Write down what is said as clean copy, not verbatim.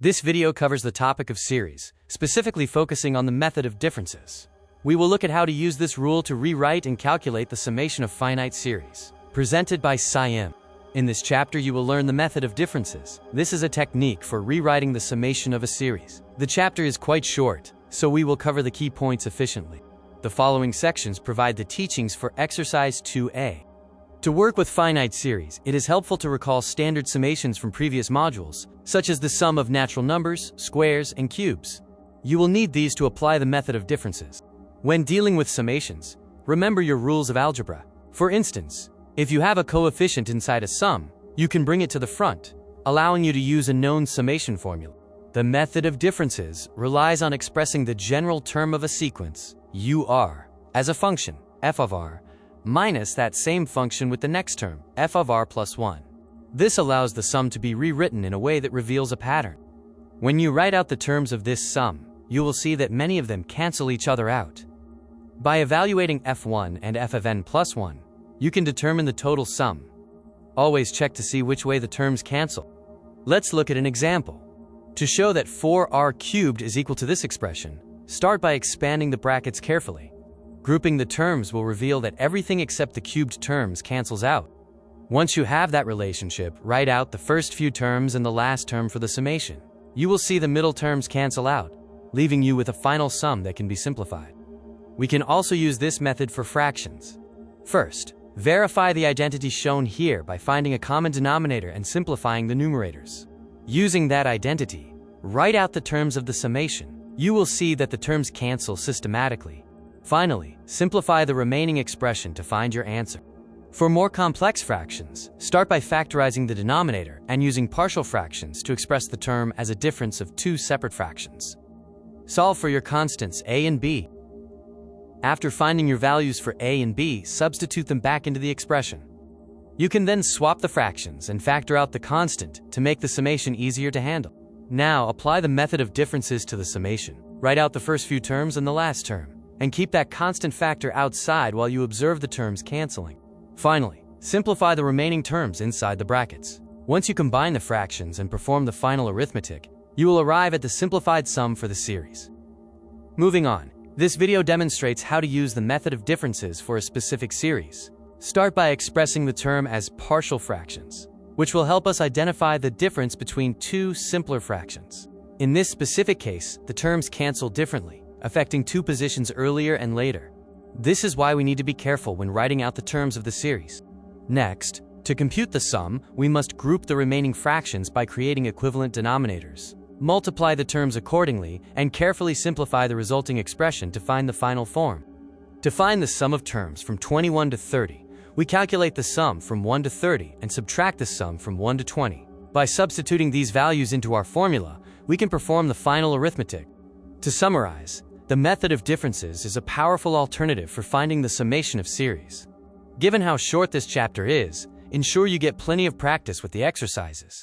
This video covers the topic of series, specifically focusing on the method of differences. We will look at how to use this rule to rewrite and calculate the summation of finite series, presented by CAIE. In this chapter, you will learn the method of differences. This is a technique for rewriting the summation of a series. The chapter is quite short, so we will cover the key points efficiently. The following sections provide the teachings for Exercise 2A. To work with finite series, it is helpful to recall standard summations from previous modules, such as the sum of natural numbers, squares, and cubes. You will need these to apply the method of differences. When dealing with summations, remember your rules of algebra. For instance, if you have a coefficient inside a sum, you can bring it to the front, allowing you to use a known summation formula. The method of differences relies on expressing the general term of a sequence, UR, as a function, f of r, minus that same function with the next term, f of r plus 1. This allows the sum to be rewritten in a way that reveals a pattern. When you write out the terms of this sum, you will see that many of them cancel each other out. By evaluating f1 and f of n plus 1, you can determine the total sum. Always check to see which way the terms cancel. Let's look at an example. To show that 4r cubed is equal to this expression, start by expanding the brackets carefully. Grouping the terms will reveal that everything except the cubed terms cancels out. Once you have that relationship, write out the first few terms and the last term for the summation. You will see the middle terms cancel out, leaving you with a final sum that can be simplified. We can also use this method for fractions. First, verify the identity shown here by finding a common denominator and simplifying the numerators. Using that identity, write out the terms of the summation. You will see that the terms cancel systematically. Finally, simplify the remaining expression to find your answer. For more complex fractions, start by factorizing the denominator and using partial fractions to express the term as a difference of two separate fractions. Solve for your constants a and b. After finding your values for a and b, substitute them back into the expression. You can then swap the fractions and factor out the constant to make the summation easier to handle. Now, apply the method of differences to the summation. Write out the first few terms and the last term, and keep that constant factor outside while you observe the terms canceling. Finally, simplify the remaining terms inside the brackets. Once you combine the fractions and perform the final arithmetic, you will arrive at the simplified sum for the series. Moving on, this video demonstrates how to use the method of differences for a specific series. Start by expressing the term as partial fractions, which will help us identify the difference between two simpler fractions. In this specific case, the terms cancel differently, affecting two positions earlier and later. This is why we need to be careful when writing out the terms of the series. Next, to compute the sum, we must group the remaining fractions by creating equivalent denominators. Multiply the terms accordingly and carefully simplify the resulting expression to find the final form. To find the sum of terms from 21 to 30, we calculate the sum from 1 to 30 and subtract the sum from 1 to 20. By substituting these values into our formula, we can perform the final arithmetic. To summarize, the method of differences is a powerful alternative for finding the summation of series. Given how short this chapter is, ensure you get plenty of practice with the exercises.